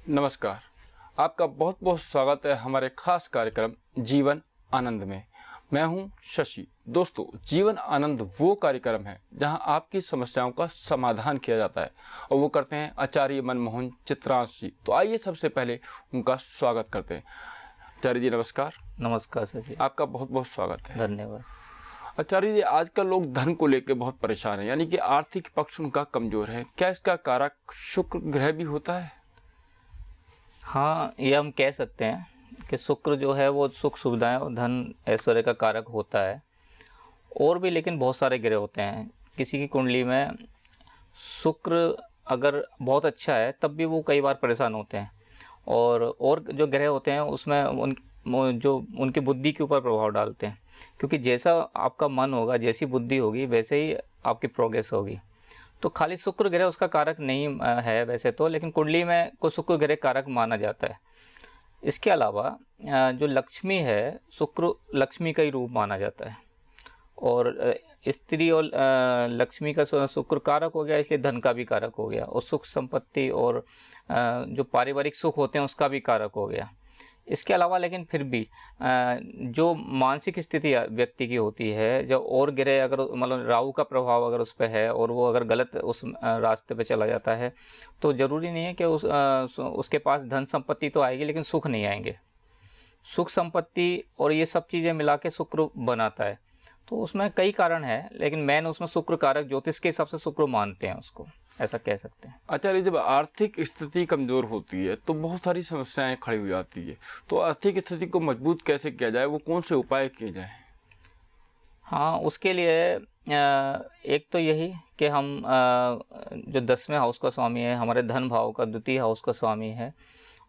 नमस्कार। आपका बहुत बहुत स्वागत है हमारे खास कार्यक्रम जीवन आनंद में। मैं हूं शशि। दोस्तों, जीवन आनंद वो कार्यक्रम है जहां आपकी समस्याओं का समाधान किया जाता है और वो करते हैं आचार्य मनमोहन चित्रांश जी। तो आइए सबसे पहले उनका स्वागत करते हैं। आचार्य जी नमस्कार। नमस्कार शशि। आपका बहुत बहुत स्वागत है। धन्यवाद। आचार्य जी, आजकल लोग धन को लेकर बहुत परेशान हैं, यानी कि आर्थिक पक्ष उनका कमजोर है। क्या इसका कारक शुक्र ग्रह भी होता है? हाँ, ये हम कह सकते हैं कि शुक्र जो है वो सुख सुविधाएं और धन ऐश्वर्य का कारक होता है। और भी लेकिन बहुत सारे ग्रह होते हैं। किसी की कुंडली में शुक्र अगर बहुत अच्छा है तब भी वो कई बार परेशान होते हैं। और जो ग्रह होते हैं उसमें उनकी बुद्धि के ऊपर प्रभाव डालते हैं, क्योंकि जैसा आपका मन होगा, जैसी बुद्धि होगी, वैसे ही आपकी प्रोग्रेस होगी। तो खाली शुक्र ग्रह उसका कारक नहीं है वैसे तो, लेकिन कुंडली में को शुक्र ग्रह कारक माना जाता है। इसके अलावा जो लक्ष्मी है, शुक्र लक्ष्मी का ही रूप माना जाता है। और स्त्री और लक्ष्मी का शुक्र कारक हो गया, इसलिए धन का भी कारक हो गया, और सुख संपत्ति और जो पारिवारिक सुख होते हैं उसका भी कारक हो गया। इसके अलावा लेकिन फिर भी जो मानसिक स्थिति व्यक्ति की होती है, जब और ग्रह अगर मतलब राहु का प्रभाव अगर उस पर है और वो अगर गलत उस रास्ते पे चला जाता है, तो ज़रूरी नहीं है कि उसके पास धन संपत्ति तो आएगी लेकिन सुख नहीं आएंगे। सुख संपत्ति और ये सब चीज़ें मिला के शुक्र बनाता है। तो उसमें कई कारण हैं, लेकिन मैन उसमें शुक्र कारक ज्योतिष के हिसाब से शुक्र मानते हैं, उसको ऐसा कह सकते हैं। आचार्य, जब आर्थिक स्थिति कमजोर होती है तो बहुत सारी समस्याएं खड़ी हो जाती है। तो आर्थिक स्थिति को मजबूत कैसे किया जाए, वो कौन से उपाय किए जाए? हाँ, उसके लिए एक तो यही कि हम जो 10वें हाउस का स्वामी है, हमारे धन भाव का द्वितीय हाउस का स्वामी है,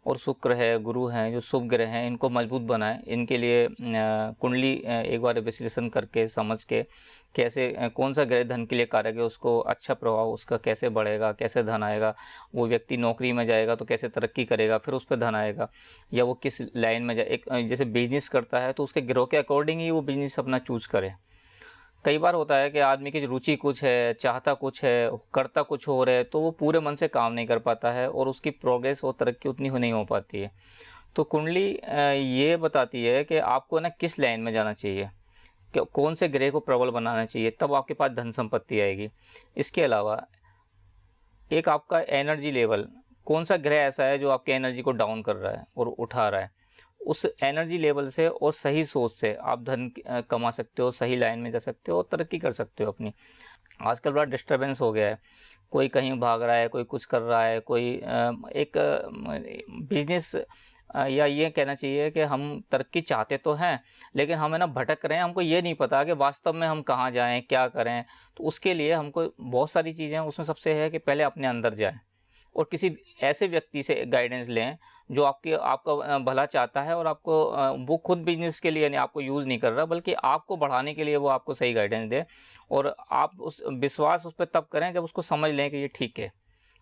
और शुक्र है, गुरु हैं, जो शुभ ग्रह हैं, इनको मजबूत बनाएं। इनके लिए कुंडली एक बार विश्लेषण करके समझ के कैसे कौन सा ग्रह धन के लिए कारक है, उसको अच्छा प्रभाव उसका कैसे बढ़ेगा, कैसे धन आएगा, वो व्यक्ति नौकरी में जाएगा तो कैसे तरक्की करेगा, फिर उस पर धन आएगा, या वो किस लाइन में जाए। एक जैसे बिजनेस करता है तो उसके ग्रह के अकॉर्डिंग ही वो बिजनेस अपना चूज करे। कई बार होता है कि आदमी की रुचि कुछ है, चाहता कुछ है, करता कुछ और है, तो वो पूरे मन से काम नहीं कर पाता है और उसकी प्रोग्रेस और तरक्की उतनी नहीं हो पाती है। तो कुंडली ये बताती है कि आपको ना किस लाइन में जाना चाहिए, कि कौन से ग्रह को प्रबल बनाना चाहिए, तब आपके पास धन संपत्ति आएगी। इसके अलावा एक आपका एनर्जी लेवल, कौन सा ग्रह ऐसा है जो आपकी एनर्जी को डाउन कर रहा है और उठा रहा है, उस एनर्जी लेवल से और सही सोच से आप धन कमा सकते हो, सही लाइन में जा सकते हो और तरक्की कर सकते हो अपनी। आजकल बड़ा डिस्टर्बेंस हो गया है, कोई कहीं भाग रहा है, कोई कुछ कर रहा है, कोई एक बिजनेस, या ये कहना चाहिए कि हम तरक्की चाहते तो हैं लेकिन हमें ना भटक रहे हैं, हमको ये नहीं पता कि वास्तव में हम कहाँ जाएं, क्या करें। तो उसके लिए हमको बहुत सारी चीज़ें, उसमें सबसे है कि पहले अपने अंदर जाएं और किसी ऐसे व्यक्ति से गाइडेंस लें जो आपका भला चाहता है, और आपको वो खुद बिजनेस के लिए यानी आपको यूज़ नहीं कर रहा, बल्कि आपको बढ़ाने के लिए वो आपको सही गाइडेंस दे, और आप उस विश्वास उस पर तब करें जब उसको समझ लें कि ये ठीक है।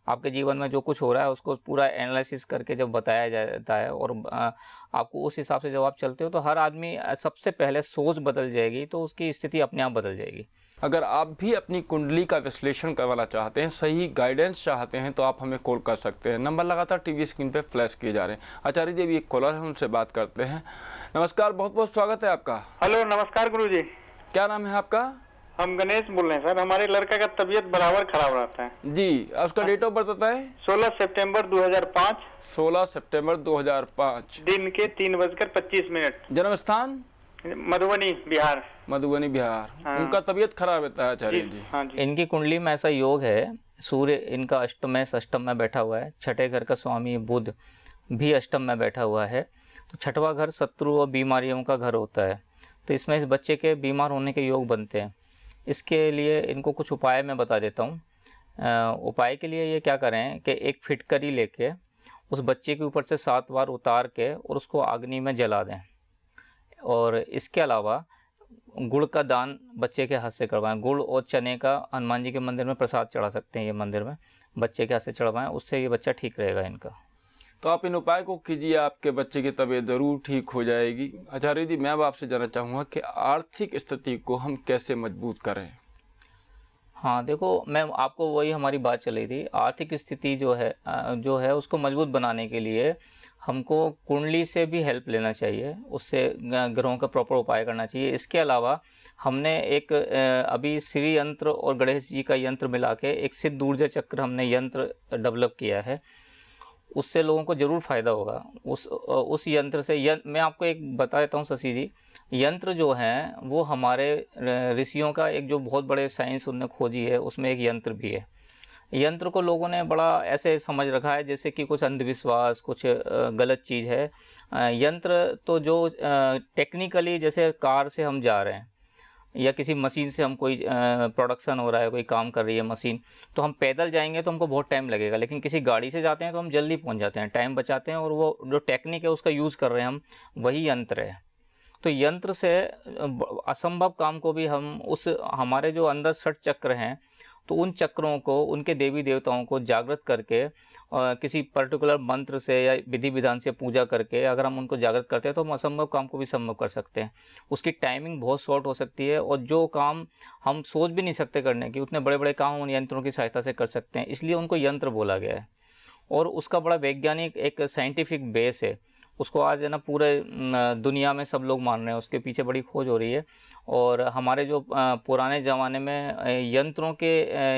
आपके जीवन में जो कुछ हो रहा है उसको पूरा एनालिसिस करके जब बताया जाता है और आपको उस हिसाब से जब आप चलते हो, तो हर आदमी सबसे पहले सोच बदल जाएगी, तो उसकी स्थिति अपने आप बदल जाएगी। अगर आप भी अपनी कुंडली का विश्लेषण करवाना चाहते हैं, सही गाइडेंस चाहते हैं, तो आप हमें कॉल कर सकते हैं। नंबर लगातार टीवी स्क्रीन पे फ्लैश किए जा रहे हैं। आचार्य जी, अभी एक कॉलर है, उनसे बात करते हैं। नमस्कार, बहुत बहुत स्वागत है आपका। हेलो, नमस्कार गुरुजी। क्या नाम है आपका? हम गणेश बोल रहे हैं सर। हमारे लड़का का तबीयत बराबर खराब रहता है जी, उसका डेट ऑफ बर्थ बताएं। 16 सितंबर 2005, 16 सितंबर 2005, दिन के 3:25। जन्म स्थान मधुबनी, बिहार। मधुबनी, बिहार। हाँ। उनका तबीयत खराब रहता है आचार्य जी? हाँ जी। इनकी कुंडली में ऐसा योग है, सूर्य इनका अष्टम में, षष्टम में बैठा हुआ है। छठे घर का स्वामी बुध भी अष्टम में बैठा हुआ है। तो छठवां घर शत्रु और बीमारियों का घर होता है, तो इसमें इस बच्चे के बीमार होने के योग बनते हैं। इसके लिए इनको कुछ उपाय मैं बता देता हूँ। उपाय के लिए ये क्या करें कि एक फिटकरी लेके उस बच्चे के ऊपर से 7 बार उतार के और उसको अग्नि में जला दें। और इसके अलावा गुड़ का दान बच्चे के हाथ से करवाएं। गुड़ और चने का हनुमान जी के मंदिर में प्रसाद चढ़ा सकते हैं, ये मंदिर में बच्चे के हाथ से चढ़वाएं, उससे ये बच्चा ठीक रहेगा इनका। तो आप इन उपाय को कीजिए, आपके बच्चे की तबीयत जरूर ठीक हो जाएगी। आचार्य जी, मैं अब आपसे जानना चाहूँगा कि आर्थिक स्थिति को हम कैसे मजबूत करें? हाँ, देखो मैं आपको वही हमारी बात चल रही थी, आर्थिक स्थिति जो है उसको मजबूत बनाने के लिए हमको कुंडली से भी हेल्प लेना चाहिए, उससे ग्रहों का प्रॉपर उपाय करना चाहिए। इसके अलावा हमने एक अभी श्री यंत्र और गणेश जी का यंत्र मिला के एक सिद्ध ऊर्जा चक्र हमने यंत्र डेवलप किया है, उससे लोगों को ज़रूर फ़ायदा होगा। उस यंत्र से मैं आपको एक बता देता हूँ शशि जी, यंत्र जो हैं वो हमारे ऋषियों का एक जो बहुत बड़े साइंस उनने खोजी है, उसमें एक यंत्र भी है। यंत्र को लोगों ने बड़ा ऐसे समझ रखा है जैसे कि कुछ अंधविश्वास, कुछ गलत चीज़ है। यंत्र तो जो टेक्निकली जैसे कार से हम जा रहे हैं या किसी मशीन से हम कोई प्रोडक्शन हो रहा है, कोई काम कर रही है मशीन, तो हम पैदल जाएंगे तो हमको बहुत टाइम लगेगा, लेकिन किसी गाड़ी से जाते हैं तो हम जल्दी पहुंच जाते हैं, टाइम बचाते हैं, और वो जो टेक्निक है उसका यूज़ कर रहे हैं हम, वही यंत्र है। तो यंत्र से असंभव काम को भी हम हमारे जो अंदर 60 चक्र हैं, तो उन चक्रों को, उनके देवी देवताओं को जागृत करके किसी पर्टिकुलर मंत्र से या विधि विधान से पूजा करके अगर हम उनको जागृत करते हैं तो हम असंभव काम को भी संभव कर सकते हैं। उसकी टाइमिंग बहुत शॉर्ट हो सकती है, और जो काम हम सोच भी नहीं सकते करने की, उतने बड़े बड़े काम उन यंत्रों की सहायता से कर सकते हैं, इसलिए उनको यंत्र बोला गया है। और उसका बड़ा वैज्ञानिक एक साइंटिफिक बेस है, उसको आज है ना पूरे दुनिया में सब लोग मान रहे हैं, उसके पीछे बड़ी खोज हो रही है। और हमारे जो पुराने ज़माने में यंत्रों के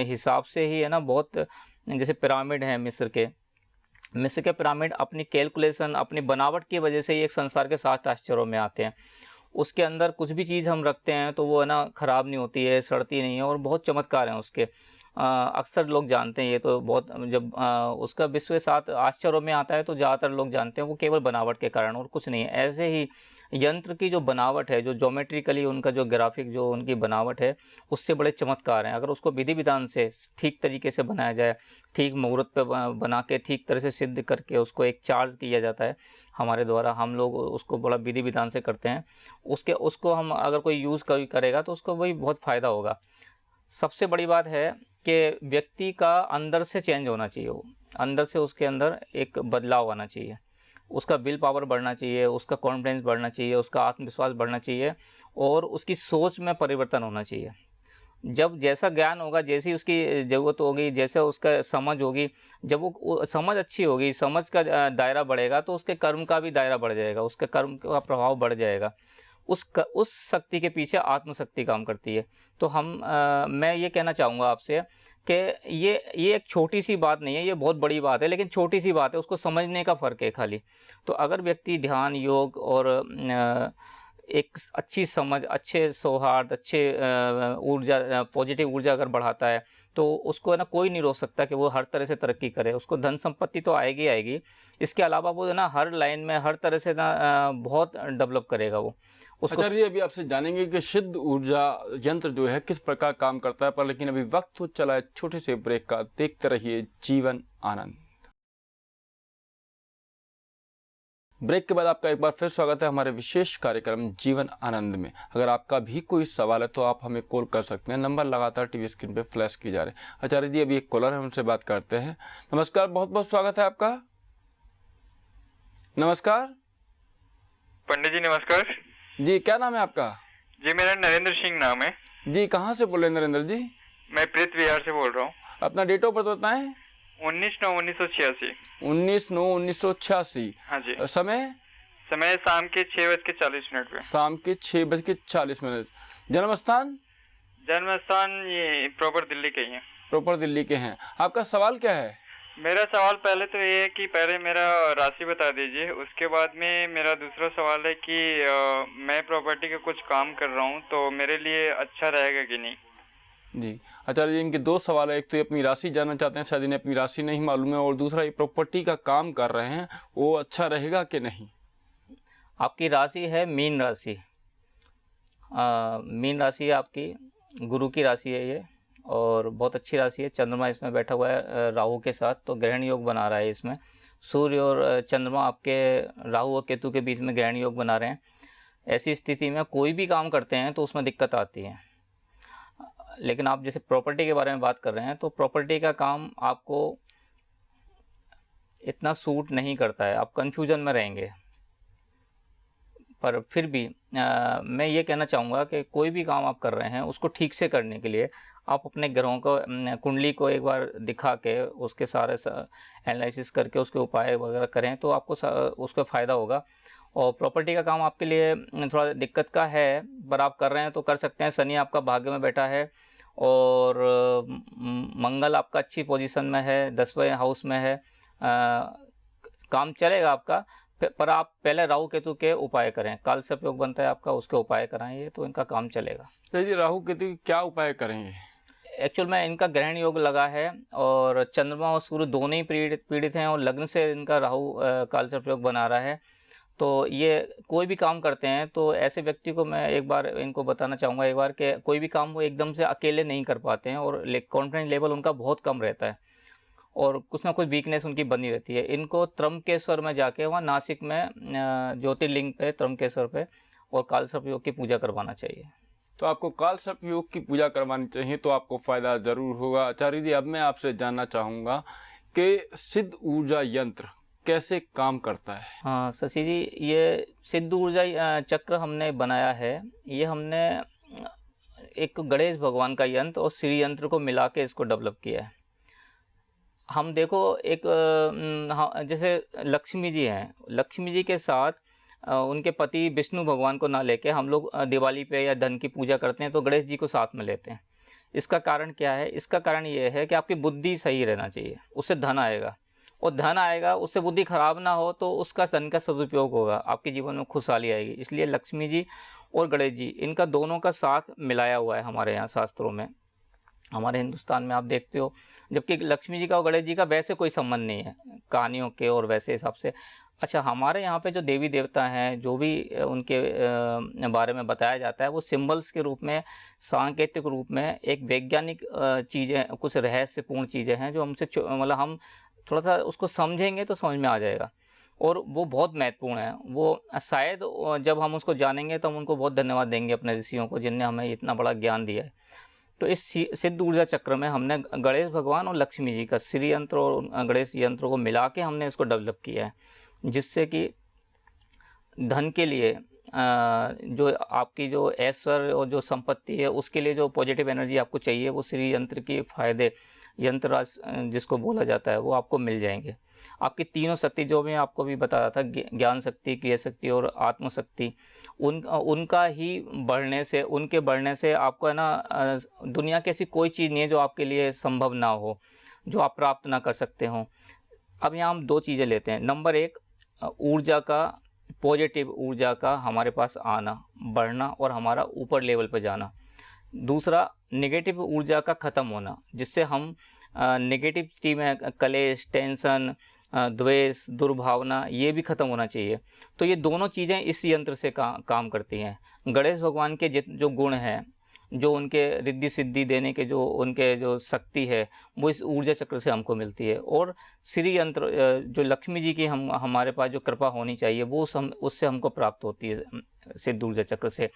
हिसाब से ही है ना, बहुत जैसे पिरामिड हैं मिस्र के पिरामिड अपनी कैलकुलेशन, अपनी बनावट की वजह से ही एक संसार के 7 आश्चर्यों में आते हैं। उसके अंदर कुछ भी चीज़ हम रखते हैं तो वो है ना ख़राब नहीं होती है, सड़ती नहीं है, और बहुत चमत्कार हैं उसके। अक्सर लोग जानते हैं ये तो बहुत, जब उसका विश्व 7 आश्चर्यों में आता है तो ज़्यादातर लोग जानते हैं वो केवल बनावट के कारण और कुछ नहीं है। ऐसे ही यंत्र की जो बनावट है, जो ज्योमेट्रिकली उनका जो ग्राफिक जो उनकी बनावट है, उससे बड़े चमत्कार हैं। अगर उसको विधि विधान से ठीक तरीके से बनाया जाए, ठीक मुहूर्त पे बना के ठीक तरह से सिद्ध करके उसको एक चार्ज किया जाता है हमारे द्वारा, हम लोग उसको बड़ा विधि विधान से करते हैं, उसको हम अगर कोई यूज़ करेगा तो उसको वही बहुत फ़ायदा होगा। सबसे बड़ी बात है कि व्यक्ति का अंदर से चेंज होना चाहिए, वो अंदर से उसके अंदर एक बदलाव आना चाहिए, उसका विल पावर बढ़ना चाहिए, उसका कॉन्फिडेंस बढ़ना चाहिए, उसका आत्मविश्वास बढ़ना चाहिए, और उसकी सोच में परिवर्तन होना चाहिए। जब जैसा ज्ञान होगा, जैसी उसकी ज़रूरत होगी, जैसे उसका समझ होगी, जब वो समझ अच्छी होगी, समझ का दायरा बढ़ेगा, तो उसके कर्म का भी दायरा बढ़ जाएगा, उसके कर्म का प्रभाव बढ़ जाएगा। उस शक्ति के पीछे आत्मशक्ति काम करती है। तो मैं ये कहना चाहूँगा आपसे कि ये एक छोटी सी बात नहीं है, ये बहुत बड़ी बात है, लेकिन छोटी सी बात है, उसको समझने का फ़र्क है खाली। तो अगर व्यक्ति ध्यान, योग और एक अच्छी समझ, अच्छे सौहार्द, अच्छे ऊर्जा, पॉजिटिव ऊर्जा अगर बढ़ाता है, तो उसको है ना कोई नहीं रोक सकता कि वो हर तरह से तरक्की करे। उसको धन संपत्ति तो आएगी आएगी, इसके अलावा वो है ना हर लाइन में हर तरह से ना बहुत डेवलप करेगा वो उसको। आचार्य जी, अभी आपसे जानेंगे कि सिद्ध ऊर्जा यंत्र जो है किस प्रकार काम करता है, पर लेकिन अभी वक्त हो चला है छोटे से ब्रेक का। देखते रहिए जीवन आनंद। ब्रेक के बाद आपका एक बार फिर स्वागत है हमारे विशेष कार्यक्रम जीवन आनंद में। अगर आपका भी कोई सवाल है तो आप हमें कॉल कर सकते हैं, नंबर लगातार टीवी स्क्रीन पे फ्लैश किए जा रहे हैं। आचार्य जी, अभी एक कॉलर है, उनसे बात करते हैं। नमस्कार, बहुत बहुत स्वागत है आपका। नमस्कार पंडित जी, नमस्कार जी, क्या नाम है आपका? जी, मेरा नरेंद्र सिंह नाम है जी। कहाँ से बोल रहे हैं नरेंद्र जी? मैं प्रीत विहार से बोल रहा हूँ। अपना डेट ऑफ बर्थ बताएं। 19/9/1986। 19/9/1986। हाँ जी। समय शाम के 6:40 पे। शाम के 6:40। जन्म स्थान? जन्म स्थान ये प्रॉपर दिल्ली के ही है। प्रॉपर दिल्ली के हैं। आपका सवाल क्या है? मेरा सवाल पहले तो ये है कि पहले मेरा राशि बता दीजिए, उसके बाद में मेरा दूसरा सवाल है कि मैं प्रॉपर्टी का कुछ काम कर रहा हूँ तो मेरे लिए अच्छा रहेगा कि नहीं। जी आचार्य जी, इनके 2 सवाल है। एक तो ये अपनी राशि जानना चाहते हैं, शायद इन्हें अपनी राशि नहीं मालूम है, और दूसरा ये प्रॉपर्टी का काम कर रहे हैं, वो अच्छा रहेगा कि नहीं। आपकी राशि है मीन राशि। मीन राशि है आपकी, गुरु की राशि है ये, और बहुत अच्छी राशि है। चंद्रमा इसमें बैठा हुआ है राहु के साथ, तो ग्रहण योग बना रहा है इसमें। सूर्य और चंद्रमा आपके राहु और केतु के बीच में ग्रहण योग बना रहे हैं। ऐसी स्थिति में कोई भी काम करते हैं तो उसमें दिक्कत आती है। लेकिन आप जैसे प्रॉपर्टी के बारे में बात कर रहे हैं, तो प्रॉपर्टी का काम आपको इतना सूट नहीं करता है, आप कंफ्यूजन में रहेंगे। पर फिर भी मैं ये कहना चाहूँगा कि कोई भी काम आप कर रहे हैं उसको ठीक से करने के लिए आप अपने ग्रहों को कुंडली को एक बार दिखा के उसके सारे एनालिसिस करके उसके उपाय वगैरह करें तो आपको उसका फ़ायदा होगा। और प्रॉपर्टी का काम आपके लिए थोड़ा दिक्कत का है, पर आप कर रहे हैं तो कर सकते हैं। शनि आपका भाग्य में बैठा है और मंगल आपका अच्छी पोजीशन में है, 10वें हाउस में है। काम चलेगा आपका, पर आप पहले राहु केतु के उपाय करें। काल सर्प योग बनता है आपका, उसके उपाय कराएंगे तो इनका काम चलेगा। जी, राहु केतु के क्या उपाय करेंगे? एक्चुअल में इनका ग्रहण योग लगा है और चंद्रमा और सूर्य दोनों ही पीड़ित हैं और लग्न से इनका राहु काल सर्प योग बना रहा है। तो ये कोई भी काम करते हैं तो ऐसे व्यक्ति को मैं एक बार इनको बताना चाहूँगा एक बार कि कोई भी काम वो एकदम से अकेले नहीं कर पाते हैं और कॉन्फिडेंस लेवल उनका बहुत कम रहता है और कुछ ना कुछ वीकनेस उनकी बनी रहती है। इनको त्रम्बकेश्वर में जाके वहाँ नासिक में ज्योतिर्लिंग पे त्रम्बकेश्वर पे और काल सर्प योग की पूजा करवाना चाहिए। तो आपको काल सर्प योग की पूजा करवानी चाहिए तो आपको फायदा जरूर होगा। आचार्य जी, अब मैं आपसे जानना चाहूँगा कि सिद्ध ऊर्जा यंत्र कैसे काम करता है? हाँ शशि जी, ये सिद्ध ऊर्जा चक्र हमने बनाया है। ये हमने एक गणेश भगवान का यंत्र और श्री यंत्र को मिला के इसको डेवलप किया है। हम देखो एक जैसे लक्ष्मी जी हैं, लक्ष्मी जी के साथ उनके पति विष्णु भगवान को ना लेके हम लोग दिवाली पे या धन की पूजा करते हैं तो गणेश जी को साथ में लेते हैं। इसका कारण क्या है? इसका कारण ये है कि आपकी बुद्धि सही रहना चाहिए, उससे धन आएगा और धन आएगा, उससे बुद्धि खराब ना हो तो उसका धन का सदुपयोग होगा, आपके जीवन में खुशहाली आएगी। इसलिए लक्ष्मी जी और गणेश जी, इनका दोनों का साथ मिलाया हुआ है हमारे यहाँ शास्त्रों में। हमारे हिंदुस्तान में आप देखते हो, जबकि लक्ष्मी जी का और गणेश जी का वैसे कोई संबंध नहीं है कहानियों के और वैसे हिसाब से। अच्छा, हमारे यहाँ पे जो देवी देवता हैं, जो भी उनके बारे में बताया जाता है, वो सिंबल्स के रूप में, सांकेतिक रूप में एक वैज्ञानिक चीज़ें, कुछ रहस्यपूर्ण चीज़ें हैं जो हमसे मतलब हम थोड़ा सा उसको समझेंगे तो समझ में आ जाएगा और वो बहुत महत्वपूर्ण है। वो शायद जब हम उसको जानेंगे तो हम उनको बहुत धन्यवाद देंगे अपने ऋषियों को जिनने हमें इतना बड़ा ज्ञान दिया है। तो इस सिद्ध ऊर्जा चक्र में हमने गणेश भगवान और लक्ष्मी जी का श्री यंत्र और गणेश यंत्र को मिला के हमने इसको डेवलप किया है, जिससे कि धन के लिए जो आपकी जो ऐश्वर्य और जो संपत्ति है उसके लिए जो पॉजिटिव एनर्जी आपको चाहिए, वो श्री यंत्र के फायदे, यंत्र राज जिसको बोला जाता है, वो आपको मिल जाएंगे। आपकी तीनों शक्ति जो मैं आपको भी बता रहा था, ज्ञान शक्ति, क्रिया शक्ति और आत्मशक्ति, उनका ही बढ़ने से, उनके बढ़ने से आपको है ना, दुनिया की ऐसी कोई चीज़ नहीं है जो आपके लिए संभव ना हो, जो आप प्राप्त ना कर सकते हो। अब यहाँ हम दो चीज़ें लेते हैं। नंबर एक, ऊर्जा का, पॉजिटिव ऊर्जा का हमारे पास आना, बढ़ना और हमारा ऊपर लेवल पर जाना। दूसरा, नेगेटिव ऊर्जा का ख़त्म होना, जिससे हम नेगेटिविटी में कलेश, टेंशन, द्वेष, दुर्भावना, ये भी ख़त्म होना चाहिए। तो ये दोनों चीज़ें इस यंत्र से काम करती हैं। गणेश भगवान के जो गुण हैं, जो उनके रिद्धि सिद्धि देने के जो उनके जो शक्ति है, वो इस ऊर्जा चक्र से हमको मिलती है। और श्री यंत्र जो लक्ष्मी जी की हमारे पास जो कृपा होनी चाहिए, वो उससे हमको प्राप्त होती है सिद्ध ऊर्जा चक्र से।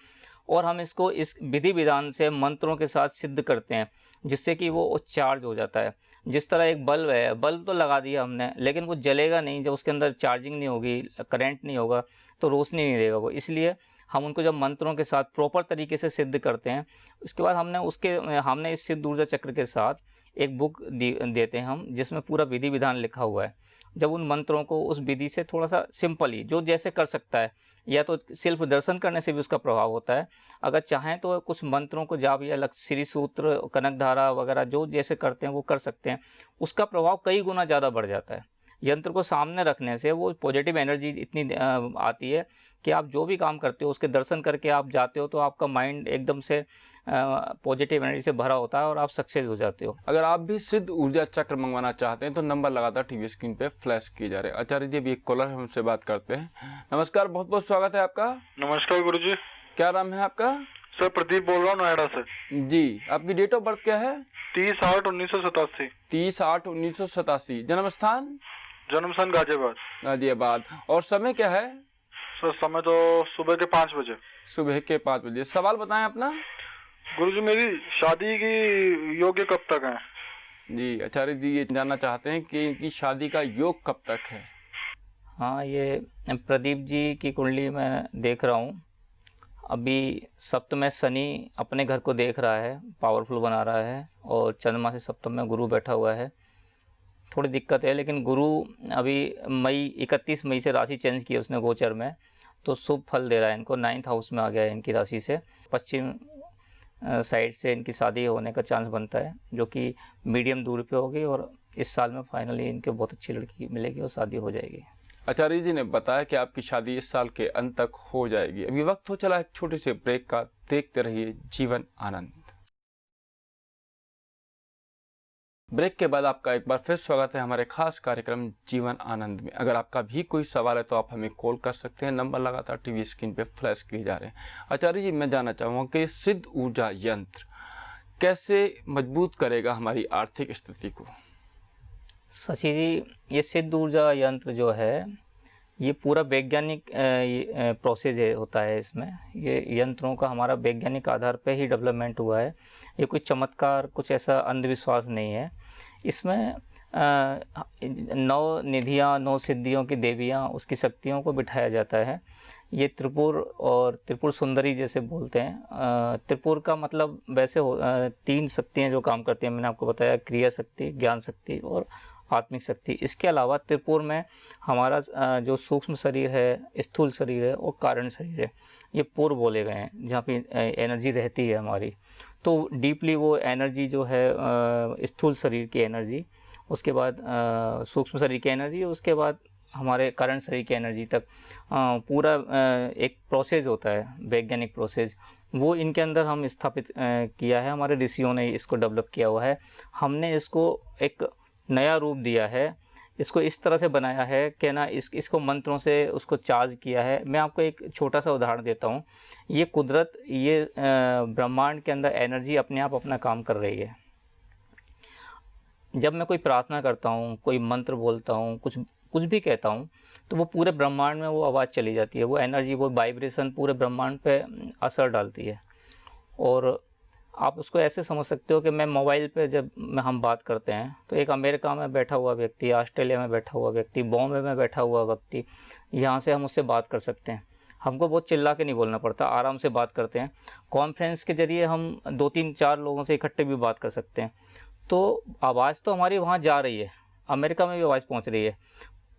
और हम इसको इस विधि विधान से मंत्रों के साथ सिद्ध करते हैं, जिससे कि वो चार्ज हो जाता है। जिस तरह एक बल्ब है, बल्ब तो लगा दिया हमने, लेकिन वो जलेगा नहीं जब उसके अंदर चार्जिंग नहीं होगी, करंट नहीं होगा, तो रोशनी नहीं देगा वो। इसलिए हम उनको जब मंत्रों के साथ प्रॉपर तरीके से सिद्ध करते हैं, उसके बाद हमने इस सिद्ध ऊर्जा चक्र के साथ एक बुक देते हैं हम, जिसमें पूरा विधि विधान लिखा हुआ है। जब उन मंत्रों को उस विधि से थोड़ा सा सिंपली, जो जैसे कर सकता है, या तो सिर्फ दर्शन करने से भी उसका प्रभाव होता है, अगर चाहें तो कुछ मंत्रों को जाप या श्री सूत्र, कनकधारा वगैरह जो जैसे करते हैं वो कर सकते हैं, उसका प्रभाव कई गुना ज़्यादा बढ़ जाता है। यंत्र को सामने रखने से वो पॉजिटिव एनर्जी इतनी आती है कि आप जो भी काम करते हो उसके दर्शन करके आप जाते हो तो आपका माइंड एकदम से पॉजिटिव एनर्जी से भरा होता है और आप सक्सेस हो जाते हो। अगर आप भी सिद्ध ऊर्जा चक्र मंगवाना चाहते हैं तो नंबर लगातार टीवी स्क्रीन पे फ्लैश किए जा रहे हैं। आचार्य जी, अभी एक कॉलर है, हमसे बात करते हैं। नमस्कार, बहुत बहुत स्वागत है आपका। नमस्कार गुरुजी। क्या नाम है आपका? सर प्रदीप बोल रहा हूँ, नोएडा से। जी, आपकी डेट ऑफ बर्थ क्या है? 30/8/1987। 30/8/1987। जन्म स्थान? जन्म स्थान गाजियाबाद। गाजियाबाद। और समय क्या है? सर समय तो सुबह के 5 बजे। सुबह के 5 बजे। सवाल बताएं अपना। गुरुजी, मेरी शादी की योग्य कब तक है? जी, आचार्य जी ये जानना चाहते हैं कि इनकी शादी का योग कब तक है। हाँ, ये प्रदीप जी की कुंडली मैं देख रहा हूँ। अभी सप्तम में शनि अपने घर को देख रहा है, पावरफुल बना रहा है, और चंद्रमा से सप्तम में गुरु बैठा हुआ है। थोड़ी दिक्कत है, लेकिन गुरु अभी 31 मई से राशि चेंज की है उसने गोचर में, तो शुभ फल दे रहा है इनको। 9th हाउस में आ गया है इनकी राशि से। पश्चिम साइड से इनकी शादी होने का चांस बनता है, जो कि मीडियम दूरी पे होगी, और इस साल में फाइनली इनके बहुत अच्छी लड़की मिलेगी और शादी हो जाएगी। आचार्य जी ने बताया कि आपकी शादी इस साल के अंत तक हो जाएगी। अभी वक्त हो चला एक छोटे से ब्रेक का। देखते रहिए जीवन आनंद। ब्रेक के बाद आपका एक बार फिर स्वागत है हमारे खास कार्यक्रम जीवन आनंद में। अगर आपका भी कोई सवाल है तो आप हमें कॉल कर सकते हैं। नंबर लगातार टीवी स्क्रीन पे फ्लैश किए जा रहे हैं। आचार्य जी, मैं जानना चाहूँगा कि सिद्ध ऊर्जा यंत्र कैसे मजबूत करेगा हमारी आर्थिक स्थिति को? शशि जी, ये सिद्ध ऊर्जा यंत्र जो है, ये पूरा वैज्ञानिक प्रोसेस होता है। इसमें ये यंत्रों का हमारा वैज्ञानिक आधार पे ही डेवलपमेंट हुआ है। ये कोई चमत्कार, कुछ ऐसा अंधविश्वास नहीं है। इसमें 9 निधियाँ, 9 सिद्धियों की देवियाँ, उसकी शक्तियों को बिठाया जाता है। ये त्रिपुर और त्रिपुर सुंदरी जैसे बोलते हैं। त्रिपुर का मतलब वैसे 3 शक्तियाँ जो काम करती हैं, मैंने आपको बताया, क्रिया शक्ति, ज्ञान शक्ति और आत्मिक शक्ति। इसके अलावा त्रिपुर में हमारा जो सूक्ष्म शरीर है, स्थूल शरीर है और कारण शरीर है, ये पुर बोले गए हैं, जहाँ पे एनर्जी रहती है हमारी। तो डीपली वो एनर्जी जो है, स्थूल शरीर की एनर्जी, उसके बाद सूक्ष्म शरीर की एनर्जी, उसके बाद हमारे कारण शरीर की एनर्जी तक पूरा एक प्रोसेस होता है, वैज्ञानिक प्रोसेस। वो इनके अंदर हम स्थापित किया है। हमारे ऋषियों ने इसको डेवलप किया हुआ है। हमने इसको एक नया रूप दिया है, इसको इस तरह से बनाया है कि ना इसको मंत्रों से उसको चार्ज किया है। मैं आपको एक छोटा सा उदाहरण देता हूँ। ये कुदरत, ये ब्रह्मांड के अंदर एनर्जी अपने आप अपना काम कर रही है। जब मैं कोई प्रार्थना करता हूँ, कोई मंत्र बोलता हूँ, कुछ भी कहता हूँ, तो वो पूरे ब्रह्मांड में वो आवाज़ चली जाती है। वो एनर्जी, वो वाइब्रेशन पूरे ब्रह्मांड पे असर डालती है। और आप उसको ऐसे समझ सकते हो कि मैं मोबाइल पे जब हम बात करते हैं, तो एक अमेरिका में बैठा हुआ व्यक्ति, ऑस्ट्रेलिया में बैठा हुआ व्यक्ति, बॉम्बे में बैठा हुआ व्यक्ति, यहाँ से हम उससे बात कर सकते हैं। हमको बहुत चिल्ला के नहीं बोलना पड़ता, आराम से बात करते हैं। कॉन्फ्रेंस के जरिए हम 2-3-4 लोगों से इकट्ठे भी बात कर सकते हैं। तो आवाज़ तो हमारी वहाँ जा रही है, अमेरिका में भी आवाज़ पहुँच रही है,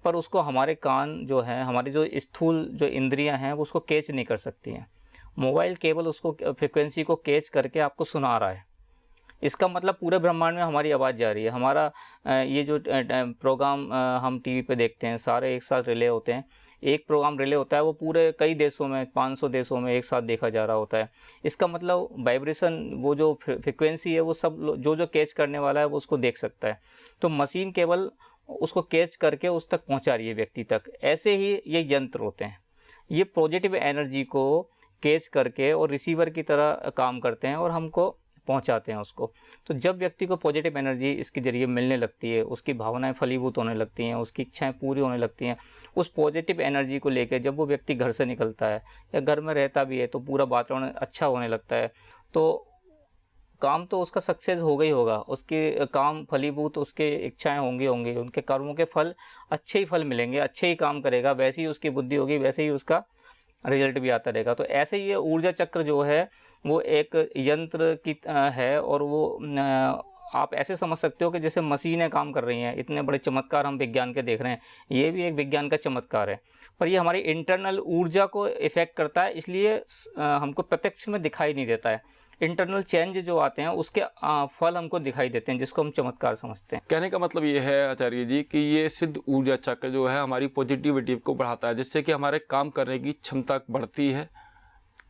पर उसको हमारे कान जो हैं, हमारी जो स्थूल जो इंद्रियाँ हैं, वो उसको कैच नहीं कर सकती हैं। मोबाइल केवल उसको फ्रिक्वेंसी को कैच करके आपको सुना रहा है। इसका मतलब पूरे ब्रह्मांड में हमारी आवाज़ जा रही है। हमारा ये जो प्रोग्राम हम टीवी पे देखते हैं, सारे एक साथ रिले होते हैं। एक प्रोग्राम रिले होता है, वो पूरे कई देशों में, 500 देशों में एक साथ देखा जा रहा होता है। इसका मतलब वाइब्रेशन, वो जो फ्रिक्वेंसी है, वो सब जो कैच करने वाला है वो उसको देख सकता है। तो मशीन केवल उसको कैच करके उस तक पहुँचा रही है, व्यक्ति तक। ऐसे ही ये यंत्र होते हैं। ये पॉजिटिव एनर्जी को कैच करके और रिसीवर की तरह काम करते हैं और हमको पहुंचाते हैं उसको। तो जब व्यक्ति को पॉजिटिव एनर्जी इसके ज़रिए मिलने लगती है, उसकी भावनाएं फलीभूत होने लगती हैं, उसकी इच्छाएं पूरी होने लगती हैं, उस पॉजिटिव एनर्जी को लेकर जब वो व्यक्ति घर से निकलता है या घर में रहता भी है, तो पूरा वातावरण अच्छा होने लगता है। तो काम तो उसका सक्सेस होगा ही होगा, उसके काम फलीभूत, उसके इच्छाएं होंगी, उनके कर्मों के फल, अच्छे ही फल मिलेंगे, अच्छे ही काम करेगा, वैसी ही उसकी बुद्धि होगी, वैसे ही उसका रिजल्ट भी आता रहेगा। तो ऐसे ही ये ऊर्जा चक्र जो है वो एक यंत्र की है, और वो आप ऐसे समझ सकते हो कि जैसे मशीनें काम कर रही हैं। इतने बड़े चमत्कार हम विज्ञान के देख रहे हैं, ये भी एक विज्ञान का चमत्कार है, पर ये हमारी इंटरनल ऊर्जा को इफ़ेक्ट करता है, इसलिए हमको प्रत्यक्ष में दिखाई नहीं देता है। इंटरनल चेंज जो आते हैं उसके फल हमको दिखाई देते हैं, जिसको हम चमत्कार समझते हैं। कहने का मतलब ये है आचार्य जी कि ये सिद्ध ऊर्जा चक्र जो है हमारी पॉजिटिविटी को बढ़ाता है, जिससे कि हमारे काम करने की क्षमता बढ़ती है,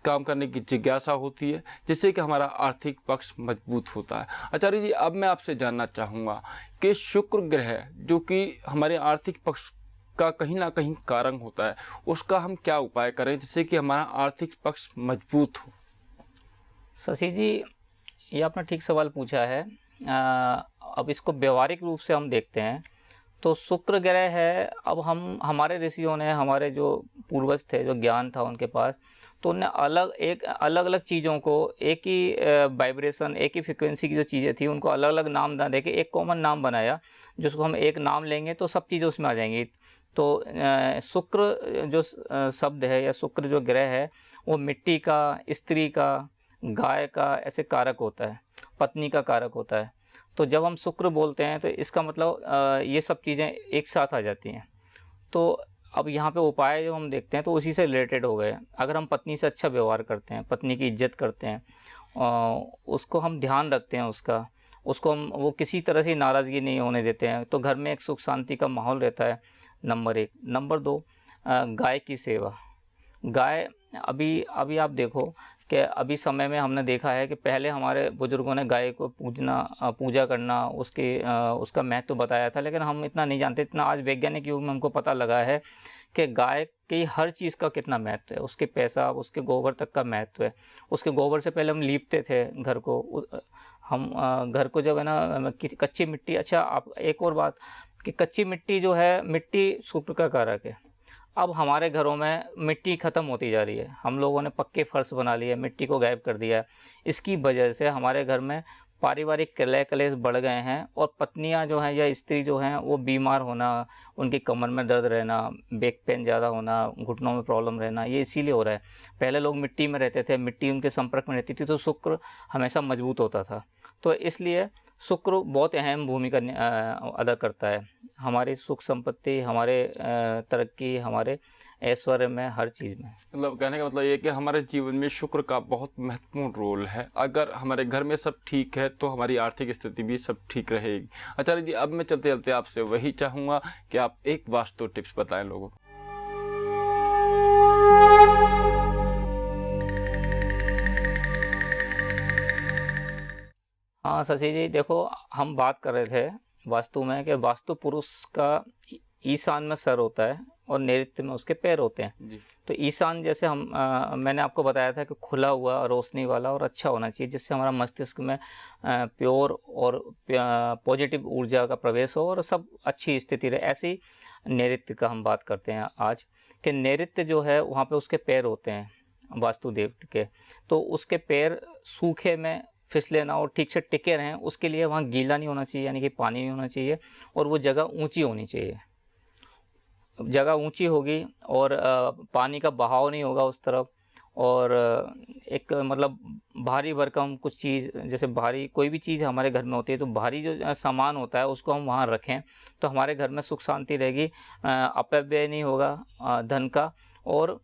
काम करने की जिज्ञासा होती है, जिससे कि हमारा आर्थिक पक्ष मजबूत होता है। आचार्य जी, अब मैं आपसे जानना चाहूँगा कि शुक्र ग्रह जो कि हमारे आर्थिक पक्ष का कहीं ना कहीं कारण होता है, उसका हम क्या उपाय करें जिससे कि हमारा आर्थिक पक्ष मजबूत हो? शशि जी, ये आपने ठीक सवाल पूछा है। अब इसको व्यवहारिक रूप से हम देखते हैं तो शुक्र ग्रह है। अब हमारे ऋषियों ने, हमारे जो पूर्वज थे, जो ज्ञान था उनके पास, तो उन्हें अलग अलग चीज़ों को एक ही वाइब्रेशन, एक ही फ्रिक्वेंसी की जो चीज़ें थी उनको अलग अलग नाम ना देके एक कॉमन नाम बनाया, जिसको हम एक नाम लेंगे तो सब चीज़ें उसमें आ जाएंगी। तो शुक्र जो शब्द है या शुक्र जो ग्रह है वो मिट्टी का, स्त्री का, गाय का ऐसे कारक होता है, पत्नी का कारक होता है। तो जब हम शुक्र बोलते हैं तो इसका मतलब ये सब चीज़ें एक साथ आ जाती हैं। तो अब यहाँ पे उपाय जो हम देखते हैं तो उसी से रिलेटेड हो गए। अगर हम पत्नी से अच्छा व्यवहार करते हैं, पत्नी की इज्जत करते हैं, उसको हम ध्यान रखते हैं, उसको हम वो किसी तरह से नाराज़गी नहीं होने देते हैं, तो घर में एक सुख शांति का माहौल रहता है, नंबर 1। नंबर 2, गाय की सेवा। गाय अभी आप देखो कि अभी समय में हमने देखा है कि पहले हमारे बुज़ुर्गों ने गाय को पूजा करना, उसका महत्व बताया था, लेकिन हम इतना नहीं जानते। इतना आज वैज्ञानिक युग में हमको पता लगा है कि गाय की हर चीज़ का कितना महत्व है, उसके पेशाब, उसके गोबर तक का महत्व है। उसके गोबर से पहले हम लीपते थे घर को, हम घर को जब है ना कच्ची मिट्टी। अच्छा, आप एक और बात कि कच्ची मिट्टी जो है, मिट्टी शुक्र का कारक है। अब हमारे घरों में मिट्टी ख़त्म होती जा रही है, हम लोगों ने पक्के फर्श बना लिए, मिट्टी को गायब कर दिया है। इसकी वजह से हमारे घर में पारिवारिक कलह कलेश बढ़ गए हैं, और पत्नियां जो हैं या स्त्री जो हैं वो बीमार होना, उनकी कमर में दर्द रहना, बैक पेन ज़्यादा होना, घुटनों में प्रॉब्लम रहना, ये इसीलिए हो रहा है। पहले लोग मिट्टी में रहते थे, मिट्टी उनके संपर्क में रहती थी, तो शुक्र हमेशा मजबूत होता था। तो इसलिए शुक्र बहुत अहम भूमिका अदा करता है हमारी सुख संपत्ति, हमारे तरक्की, हमारे ऐश्वर्य में, हर चीज़ में। मतलब कहने का मतलब ये कि हमारे जीवन में शुक्र का बहुत महत्वपूर्ण रोल है। अगर हमारे घर में सब ठीक है तो हमारी आर्थिक स्थिति भी सब ठीक रहेगी। आचार्य जी, अब मैं चलते चलते आपसे वही चाहूँगा कि आप एक वास्तु टिप्स बताएं लोगों को। हाँ शशि जी, देखो हम बात कर रहे थे वास्तु में कि वास्तु पुरुष का ईशान में सर होता है और नैऋत्य में उसके पैर होते हैं जी। तो ईशान जैसे मैंने आपको बताया था कि खुला हुआ, रोशनी वाला और अच्छा होना चाहिए, जिससे हमारा मस्तिष्क में प्योर और पॉजिटिव ऊर्जा का प्रवेश हो और सब अच्छी स्थिति रहे। ऐसे ही नैऋत्य का हम बात करते हैं आज कि नैऋत्य जो है वहाँ पे उसके पैर होते हैं वास्तुदेव के, तो उसके पैर सूखे में फिसले ना और ठीक से टिके रहें, उसके लिए वहाँ गीला नहीं होना चाहिए, यानी कि पानी नहीं होना चाहिए, और वो जगह ऊंची होनी चाहिए। जगह ऊंची होगी और पानी का बहाव नहीं होगा उस तरफ, और एक मतलब भारी भरकम कुछ चीज़, जैसे भारी कोई भी चीज़ हमारे घर में होती है तो भारी जो सामान होता है उसको हम वहाँ रखें तो हमारे घर में सुख शांति रहेगी, अपव्यय नहीं होगा धन का, और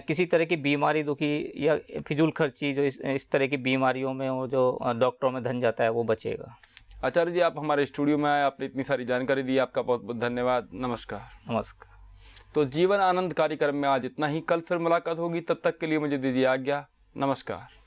किसी तरह की बीमारी दुखी या फिजूल खर्ची जो इस तरह की बीमारियों में और जो डॉक्टरों में धन जाता है वो बचेगा। आचार्य जी, आप हमारे स्टूडियो में आए, आपने इतनी सारी जानकारी दी, आपका बहुत बहुत धन्यवाद। नमस्कार। नमस्कार। तो जीवन आनंद कार्यक्रम में आज इतना ही। कल फिर मुलाकात होगी, तब तक के लिए मुझे दीजिए आज्ञा। नमस्कार।